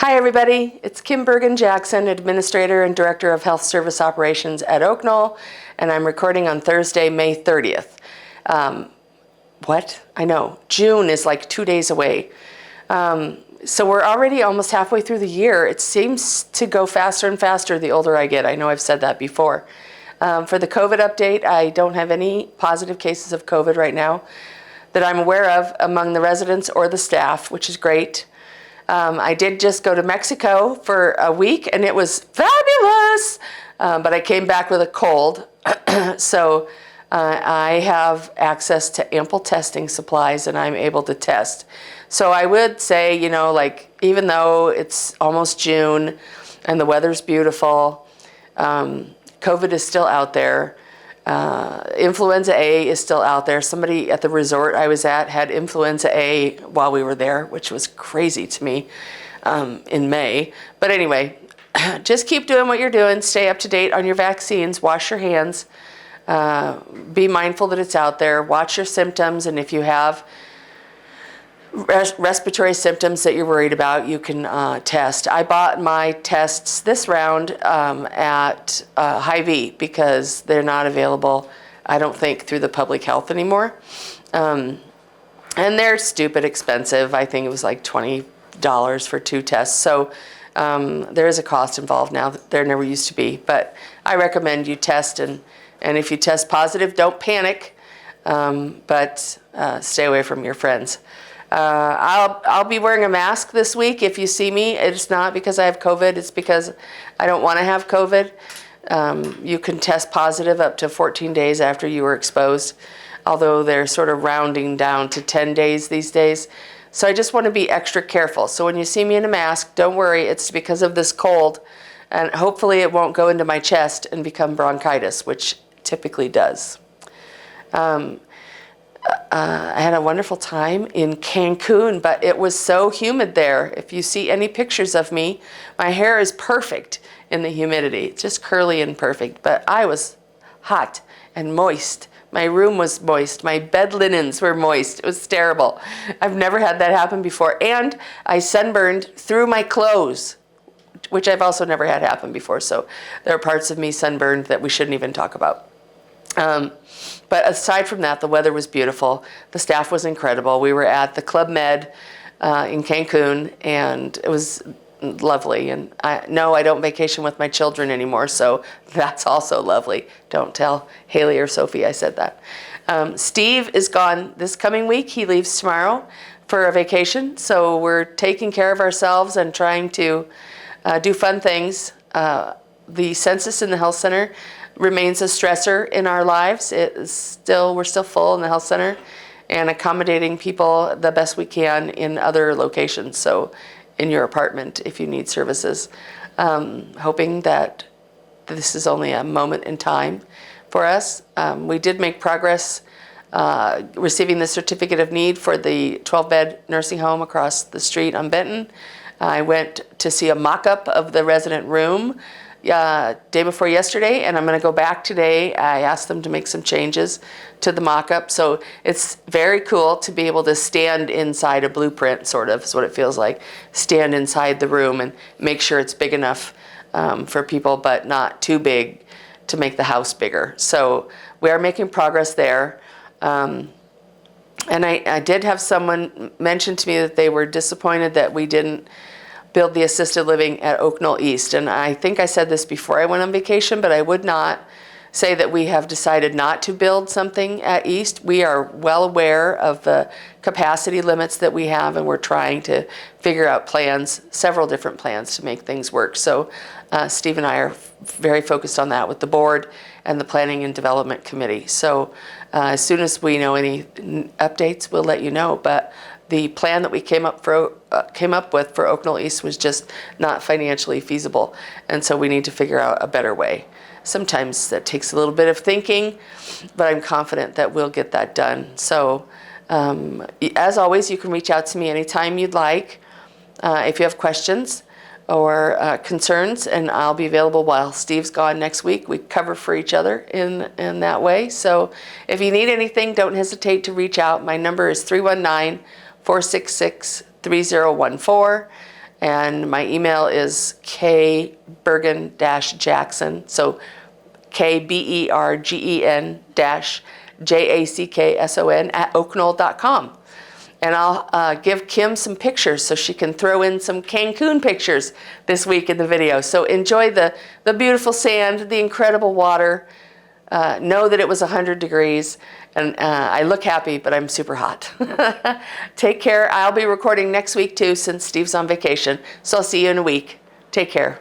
Hi everybody, it's Kim Bergen-Jackson, Administrator and Director of Health Service Operations at Oak Knoll, and I'm recording on Thursday, May 30th. What? I know, June is like 2 days away. So we're already almost halfway through the year. It seems to go faster and faster the older I get. I know I've said that before. For the COVID update, I don't have any positive cases of COVID right now that I'm aware of among the residents or the staff, which is great. I did just go to Mexico for a week and it was fabulous, but I came back with a cold. So I have access to ample testing supplies and I'm able to test. So I would say, you know, like, even though it's almost June and the weather's beautiful, COVID is still out there. Influenza A is still out there. Somebody at the resort I was at had influenza A while we were there, which was crazy to me in May. But anyway, just keep doing what you're doing. Stay up to date on your vaccines. Wash your hands. Be mindful that it's out there. Watch your symptoms. And if you have respiratory symptoms that you're worried about, you can test. I bought my tests this round at Hy-Vee because they're not available, I don't think, through the public health anymore. And they're stupid expensive. I think it was like $20 for 2 tests. So there is a cost involved now. There never used to be. But I recommend you test, and if you test positive, don't panic, but stay away from your friends. I'll be wearing a mask this week. If you see me, it's not because I have COVID, it's because I don't want to have COVID. You can test positive up to 14 days after you were exposed, although they're sort of rounding down to 10 days these days. So I just want to be extra careful. So when you see me in a mask, don't worry, it's because of this cold, and hopefully it won't go into my chest and become bronchitis, which typically does. I had a wonderful time in Cancun, but it was so humid there. If you see any pictures of me, my hair is perfect in the humidity. It's just curly and perfect, but I was hot and moist. My room was moist. My bed linens were moist. It was terrible. I've never had that happen before. And I sunburned through my clothes, which I've also never had happen before. So there are parts of me sunburned that we shouldn't even talk about. But aside from that, the weather was beautiful. The staff was incredible. We were at the Club Med in Cancun, and it was lovely. And I don't vacation with my children anymore, so that's also lovely. Don't tell Haley or Sophie I said that. Steve is gone this coming week. He leaves tomorrow for a vacation, so we're taking care of ourselves and trying to do fun things. The census in the health center remains a stressor in our lives. We're still full in the health center and accommodating people the best we can in other locations. So in your apartment, if you need services, hoping that this is only a moment in time for us. We did make progress receiving the certificate of need for the 12-bed nursing home across the street on Benton. I went to see a mock-up of the resident room day before yesterday, and I'm going to go back today. I asked them to make some changes to the mock-up, so it's very cool to be able to stand inside a blueprint, sort of is what it feels like. Stand inside the room and make sure it's big enough for people, but not too big to make the house bigger. So we are making progress there. And I did have someone mention to me that they were disappointed that we didn't build the assisted living at Oak Knoll East. And I think I said this before I went on vacation, but I would not say that we have decided not to build something at East. We are well aware of the capacity limits that we have, and we're trying to figure out plans, several different plans to make things work. So Steve and I are very focused on that with the board and the Planning and Development Committee. So as soon as we know any updates, we'll let you know. But the plan that we came up with for Oak Knoll East was just not financially feasible, and so we need to figure out a better way. Sometimes that takes a little bit of thinking, but I'm confident that we'll get that done. So as always, you can reach out to me anytime you'd like if you have questions or concerns, and I'll be available while Steve's gone next week. We cover for each other in that way. So if you need anything, don't hesitate to reach out. My number is 319-466-3014. And my email is kbergen-jackson, so KBERGEN-JACKSON @oaknoll.com. And I'll give Kim some pictures so she can throw in some Cancun pictures this week in the video. So enjoy the beautiful sand, the incredible water. Know that it was 100 degrees, and I look happy, but I'm super hot. Take care. I'll be recording next week too, since Steve's on vacation. So I'll see you in a week. Take care.